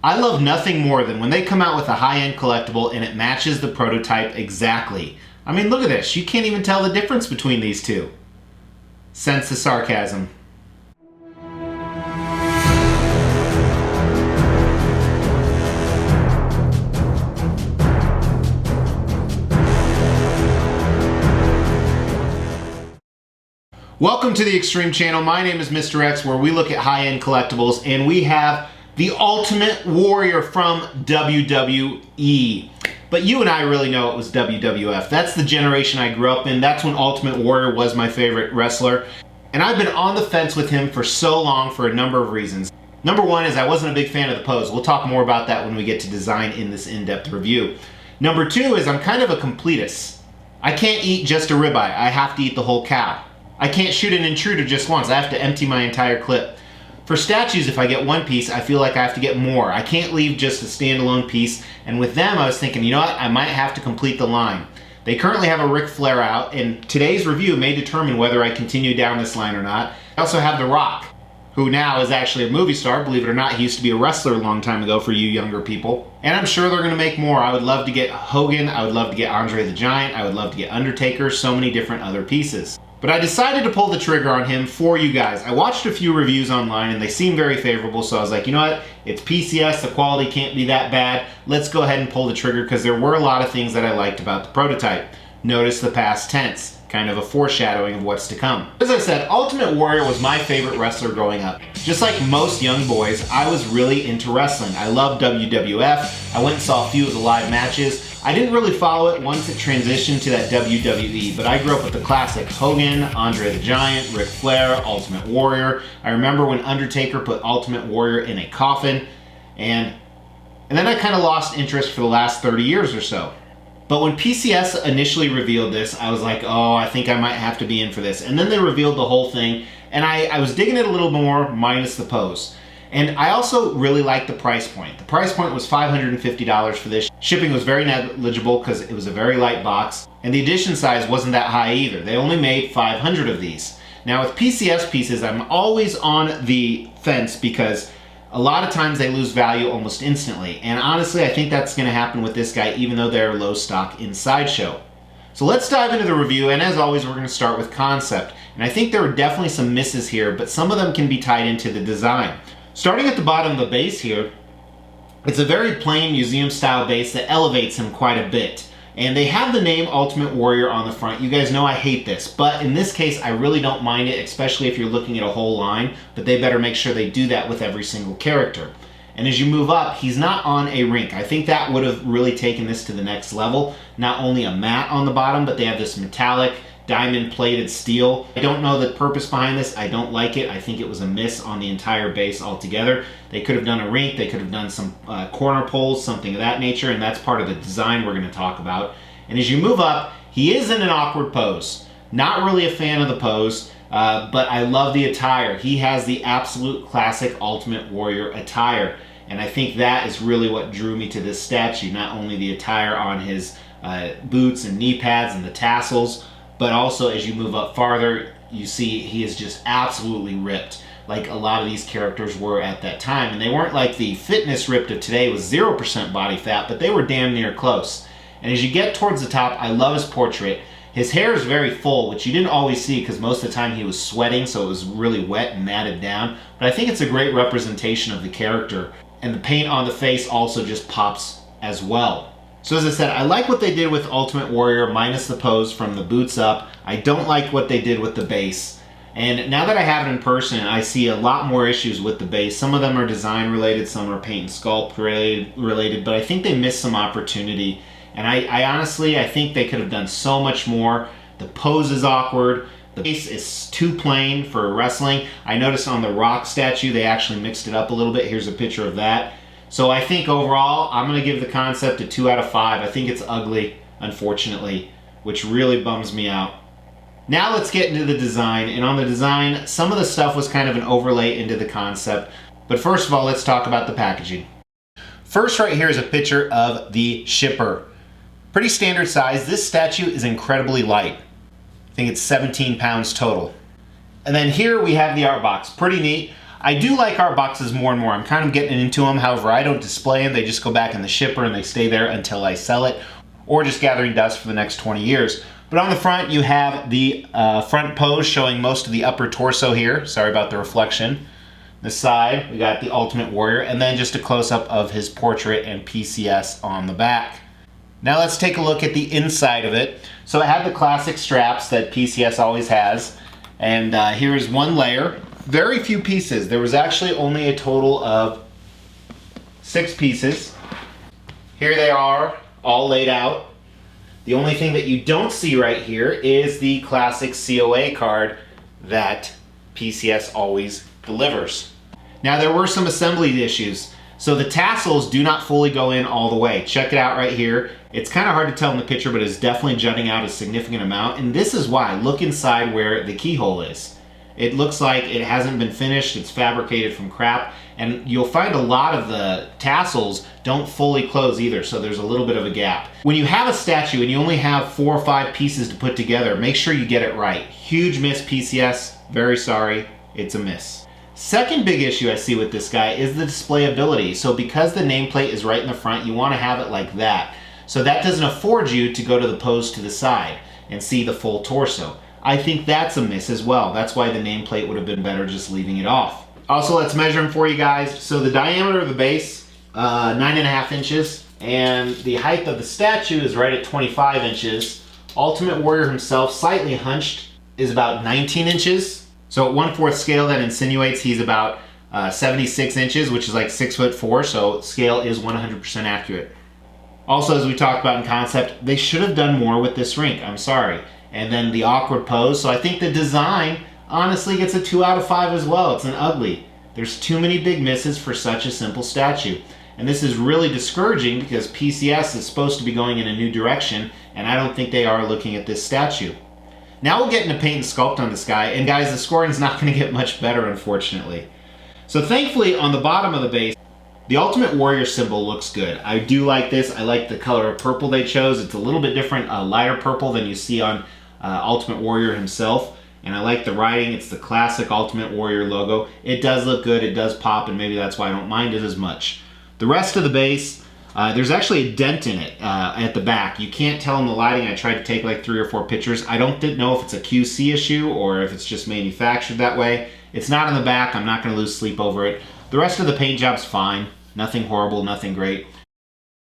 I love nothing more than when they come out with a high-end collectible and it matches the prototype exactly. I mean, look at this. You can't even tell the difference between these two. Sense the sarcasm. Welcome to the Extreme Channel. My name is Mr. X, where we look at high-end collectibles, and we have the Ultimate Warrior from WWE. But you and I really know it was WWF. That's the generation I grew up in. That's when Ultimate Warrior was my favorite wrestler. And I've been on the fence with him for so long for a number of reasons. Number one is I wasn't a big fan of the pose. We'll talk more about that when we get to design in this in-depth review. Number two is I'm kind of a completist. I can't eat just a ribeye. I have to eat the whole cow. I can't shoot an intruder just once. I have to empty my entire clip. For statues, if I get one piece, I feel like I have to get more. I can't leave just a standalone piece. And with them, I was thinking, you know what? I might have to complete the line. They currently have a Ric Flair out, and today's review may determine whether I continue down this line or not. I also have The Rock, who now is actually a movie star. Believe it or not, he used to be a wrestler a long time ago for you younger people. And I'm sure they're going to make more. I would love to get Hogan. I would love to get Andre the Giant. I would love to get Undertaker. So many different other pieces. But I decided to pull the trigger on him for you guys. I watched a few reviews online and they seem very favorable, so I was like, you know what? It's PCS, the quality can't be that bad. Let's go ahead and pull the trigger, because there were a lot of things that I liked about the prototype. Notice the past tense, kind of a foreshadowing of what's to come. As I said, Ultimate Warrior was my favorite wrestler growing up. Just like most young boys, I was really into wrestling. I loved WWF. I went and saw a few of the live matches. I didn't really follow it once it transitioned to that WWE, but I grew up with the classic Hogan, Andre the Giant, Ric Flair, Ultimate Warrior. I remember when Undertaker put Ultimate Warrior in a coffin, and then I kind of lost interest for the last 30 years or so. But when PCS initially revealed this, I was like, oh, I think I might have to be in for this. And then they revealed the whole thing, and I was digging it a little more, minus the pose. And I also really liked the price point. The price point was $550 for this. Shipping was very negligible because it was a very light box. And the edition size wasn't that high either. They only made 500 of these. Now with PCS pieces, I'm always on the fence because a lot of times they lose value almost instantly. And honestly, I think that's going to happen with this guy, even though they're low stock in Sideshow. So let's dive into the review, and as always, we're going to start with concept. And I think there are definitely some misses here, but some of them can be tied into the design. Starting at the bottom of the base here, it's a very plain museum-style base that elevates him quite a bit. And they have the name Ultimate Warrior on the front. You guys know I hate this, but in this case, I really don't mind it, especially if you're looking at a whole line, but they better make sure they do that with every single character. And as you move up, he's not on a rink. I think that would have really taken this to the next level. Not only a mat on the bottom, but they have this metallic diamond-plated steel. I don't know the purpose behind this. I don't like it. I think it was a miss on the entire base altogether. They could have done a rink. They could have done some corner poles, something of that nature, and that's part of the design we're going to talk about. And as you move up, he is in an awkward pose. Not really a fan of the pose, but I love the attire. He has the absolute classic Ultimate Warrior attire, and I think that is really what drew me to this statue. Not only the attire on his boots and knee pads and the tassels, but also as you move up farther, you see he is just absolutely ripped, like a lot of these characters were at that time. And they weren't like the fitness ripped of today with 0% body fat, but they were damn near close. And as you get towards the top, I love his portrait. His hair is very full, which you didn't always see because most of the time he was sweating, so it was really wet and matted down. But I think it's a great representation of the character. And the paint on the face also just pops as well. So as I said, I like what they did with Ultimate Warrior minus the pose from the boots up. I don't like what they did with the base. And now that I have it in person, I see a lot more issues with the base. Some of them are design related, some are paint and sculpt related, but I think they missed some opportunity. And I honestly, I think they could have done so much more. The pose is awkward. The base is too plain for wrestling. I noticed on the Rock statue, they actually mixed it up a little bit. Here's a picture of that. So I think overall, I'm going to give the concept a 2 out of 5. I think it's ugly, unfortunately, which really bums me out. Now let's get into the design. And on the design, some of the stuff was kind of an overlay into the concept. But first of all, let's talk about the packaging. First right here is a picture of the shipper. Pretty standard size. This statue is incredibly light. I think it's 17 pounds total. And then here we have the art box. Pretty neat. I do like our boxes more and more. I'm kind of getting into them. However, I don't display them. They just go back in the shipper and they stay there until I sell it, or just gathering dust for the next 20 years. But on the front, you have the front pose showing most of the upper torso here. Sorry about the reflection. The side, we got the Ultimate Warrior, and then just a close-up of his portrait and PCS on the back. Now let's take a look at the inside of it. So it had the classic straps that PCS always has, and here is one layer. Very few pieces. There was actually only a total of 6 pieces. Here they are, all laid out. The only thing that you don't see right here is the classic COA card that PCS always delivers. Now there were some assembly issues. So the tassels do not fully go in all the way. Check it out right here. It's kind of hard to tell in the picture, but it's definitely jutting out a significant amount. And this is why. Look inside where the keyhole is. It looks like it hasn't been finished. It's fabricated from crap. And you'll find a lot of the tassels don't fully close either, so there's a little bit of a gap. When you have a statue and you only have 4 or 5 pieces to put together, make sure you get it right. Huge miss, PCS. Very sorry. It's a miss. Second big issue I see with this guy is the displayability. So because the nameplate is right in the front, you want to have it like that. So that doesn't afford you to go to the pose to the side and see the full torso. I think that's a miss as well. That's why the nameplate would have been better just leaving it off. Also, let's measure them for you guys. So the diameter of the base, 9.5 inches, and the height of the statue is right at 25 inches. Ultimate Warrior himself, slightly hunched, is about 19 inches. So at 1/4 scale, that insinuates he's about 76 inches, which is like 6'4", so scale is 100% accurate. Also, as we talked about in concept, they should have done more with this rink, I'm sorry. And then the awkward pose, so I think the design honestly gets a 2 out of 5 as well. It's an ugly. There's too many big misses for such a simple statue. And this is really discouraging because PCS is supposed to be going in a new direction, and I don't think they are looking at this statue. Now we'll get into paint and sculpt on this guy, and guys, the scoring's not going to get much better, unfortunately. So thankfully, on the bottom of the base, the Ultimate Warrior symbol looks good. I do like this. I like the color of purple they chose. It's a little bit different, lighter purple than you see on Ultimate Warrior himself. And I like the writing. It's the classic Ultimate Warrior logo. It does look good. It does pop, and maybe that's why I don't mind it as much. The rest of the base, there's actually a dent in it at the back. You can't tell in the lighting. I tried to take like 3 or 4 pictures. I don't know if it's a QC issue or if it's just manufactured that way. It's not in the back. I'm not going to lose sleep over it. The rest of the paint job's fine. Nothing horrible, nothing great.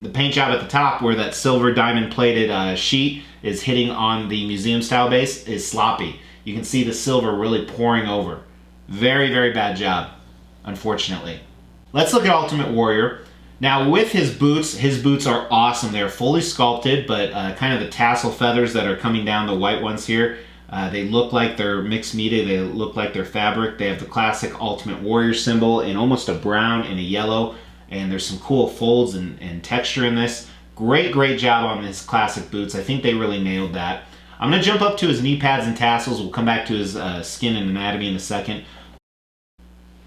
The paint job at the top where that silver diamond plated sheet is hitting on the museum style base is sloppy. You can see the silver really pouring over. Very, very bad job, unfortunately. Let's look at Ultimate Warrior. Now with his boots are awesome. They're fully sculpted, but kind of the tassel feathers that are coming down, the white ones here, they look like they're mixed media. They look like they're fabric. They have the classic Ultimate Warrior symbol in almost a brown and a yellow, and there's some cool folds and texture in this. Great, great job on his classic boots. I think they really nailed that. I'm going to jump up to his knee pads and tassels. We'll come back to his skin and anatomy in a second.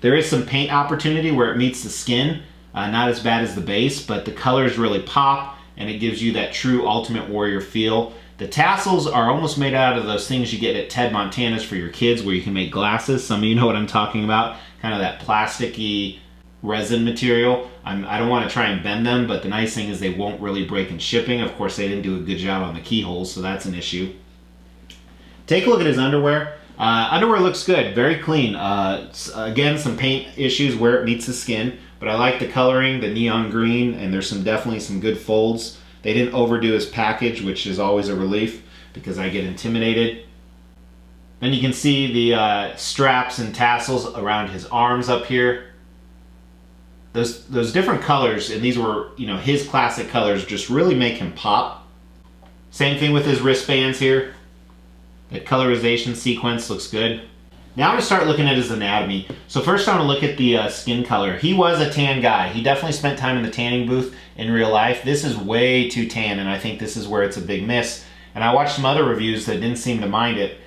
There is some paint opportunity where it meets the skin. Not as bad as the base, but the colors really pop, and it gives you that true Ultimate Warrior feel. The tassels are almost made out of those things you get at Ted Montana's for your kids where you can make glasses. Some of you know what I'm talking about. Kind of that plasticky resin material. I don't want to try and bend them, but the nice thing is they won't really break in shipping. Of course, they didn't do a good job on the keyholes, so that's an issue. Take a look at his underwear. Underwear looks good, very clean. Again, some paint issues where it meets the skin, but I like the coloring, the neon green, and there's definitely some good folds. They didn't overdo his package, which is always a relief because I get intimidated. Then you can see the straps and tassels around his arms up here. Those different colors, and these were, his classic colors, just really make him pop. Same thing with his wristbands here. The colorization sequence looks good. Now I'm going to start looking at his anatomy. So first I'm going to look at the skin color. He was a tan guy. He definitely spent time in the tanning booth in real life. This is way too tan, and I think this is where it's a big miss. And I watched some other reviews that didn't seem to mind it.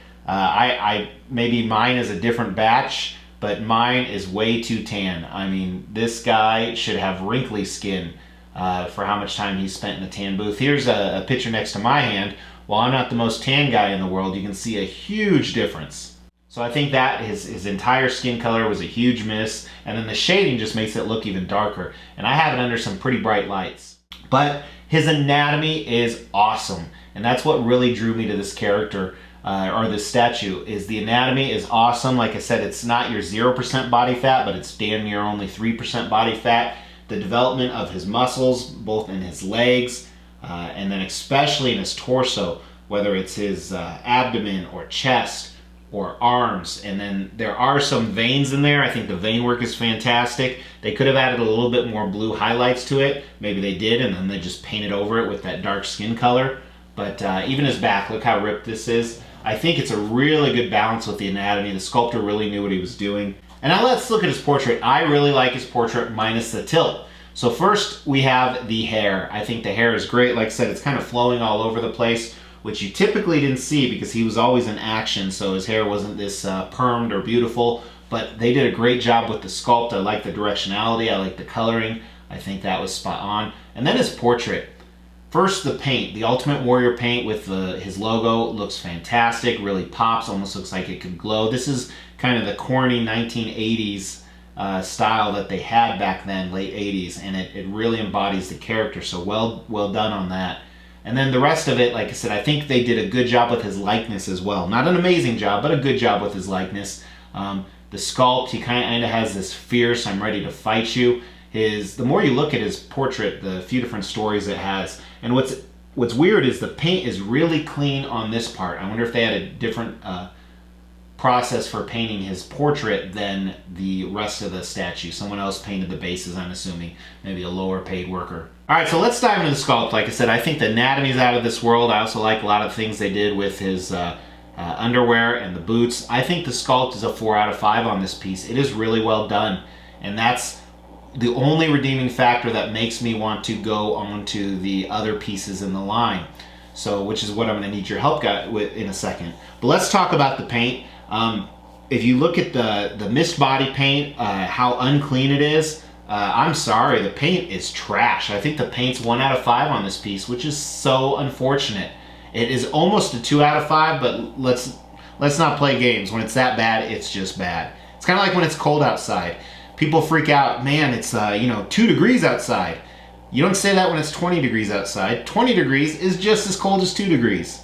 Maybe mine is a different batch, but mine is way too tan. I mean, this guy should have wrinkly skin for how much time he spent in the tan booth. Here's a picture next to my hand. While I'm not the most tan guy in the world, you can see a huge difference. So I think that his entire skin color was a huge miss, and then the shading just makes it look even darker. And I have it under some pretty bright lights. But his anatomy is awesome, and that's what really drew me to this character, or this statue, is the anatomy is awesome. Like I said, it's not your 0% body fat, but it's damn near only 3% body fat. The development of his muscles, both in his legs, and then especially in his torso, whether it's his abdomen or chest, or arms, and then there are some veins in there. I think the vein work is fantastic. They could have added a little bit more blue highlights to it. Maybe they did, and then they just painted over it with that dark skin color. But even his back, look how ripped this is. I think it's a really good balance with the anatomy. The sculptor really knew what he was doing. And now let's look at his portrait. I really like his portrait minus the tilt. So first we have the hair. I think the hair is great. Like I said, it's kind of flowing all over the place, which you typically didn't see because he was always in action, so his hair wasn't this permed or beautiful. But they did a great job with the sculpt. I like the directionality, I like the coloring. I think that was spot on. And then his portrait. First, the paint. The Ultimate Warrior paint with his logo looks fantastic, really pops, almost looks like it could glow. This is kind of the corny 1980s style that they had back then, late 80s, and it really embodies the character, so well done on that. And then the rest of it, like I said, I think they did a good job with his likeness as well. Not an amazing job, but a good job with his likeness. The sculpt, he kind of has this fierce, I'm ready to fight you. The more you look at his portrait, the few different stories it has. And what's weird is the paint is really clean on this part. I wonder if they had a different process for painting his portrait than the rest of the statue. Someone else painted the bases, I'm assuming. Maybe a lower paid worker. Alright, so let's dive into the sculpt. Like I said, I think the anatomy's out of this world. I also like a lot of things they did with his underwear and the boots. I think the sculpt is a 4 out of 5 on this piece. It is really well done. And that's the only redeeming factor that makes me want to go on to the other pieces in the line. So, which is what I'm going to need your help with in a second. But let's talk about the paint. If you look at the mist body paint, how unclean it is, I'm sorry, the paint is trash. I think the paint's 1 out of 5 on this piece, which is so unfortunate. It is almost a 2 out of 5, but let's not play games. When it's that bad, it's just bad. It's kind of like when it's cold outside. People freak out, man, it's 2 degrees outside. You don't say that when it's 20 degrees outside. 20 degrees is just as cold as 2 degrees.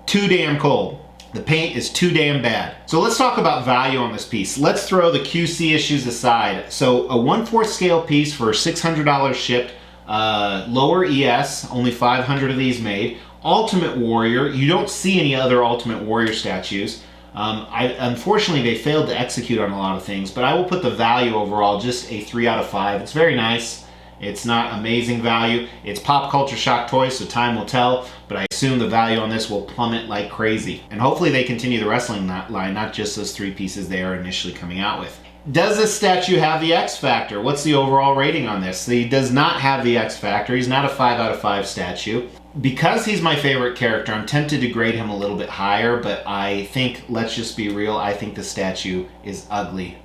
Too damn cold. The paint is too damn bad. So let's talk about value on this piece. Let's throw the QC issues aside. So a 1/4 scale piece for $600 shipped, lower ES, only 500 of these made. Ultimate Warrior, you don't see any other Ultimate Warrior statues. Unfortunately, they failed to execute on a lot of things, but I will put the value overall just a 3 out of 5. It's very nice. It's not amazing value. It's pop culture shock toys, so time will tell, but I assume the value on this will plummet like crazy. And hopefully they continue the wrestling line, not just those 3 pieces they are initially coming out with. Does this statue have the X factor? What's the overall rating on this? He does not have the X factor. He's not a 5 out of 5 statue. Because he's my favorite character, I'm tempted to grade him a little bit higher, but I think, let's just be real, I think the statue is ugly.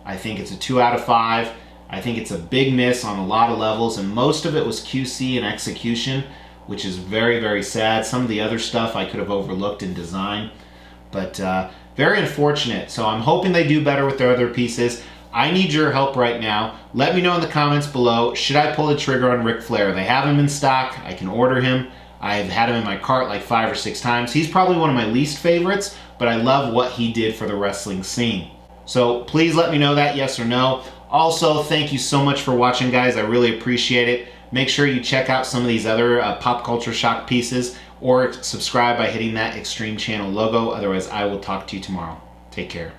I think it's a 2 out of 5. I think it's a big miss on a lot of levels, and most of it was QC and execution, which is very, very sad. Some of the other stuff I could have overlooked in design, but very unfortunate. So I'm hoping they do better with their other pieces. I need your help right now. Let me know in the comments below, should I pull the trigger on Ric Flair? They have him in stock. I can order him. I've had him in my cart like 5 or 6 times. He's probably one of my least favorites, but I love what he did for the wrestling scene. So please let me know that, yes or no. Also, thank you so much for watching, guys. I really appreciate it. Make sure you check out some of these other pop culture shock pieces, or subscribe by hitting that Extreme Channel logo. Otherwise, I will talk to you tomorrow. Take care.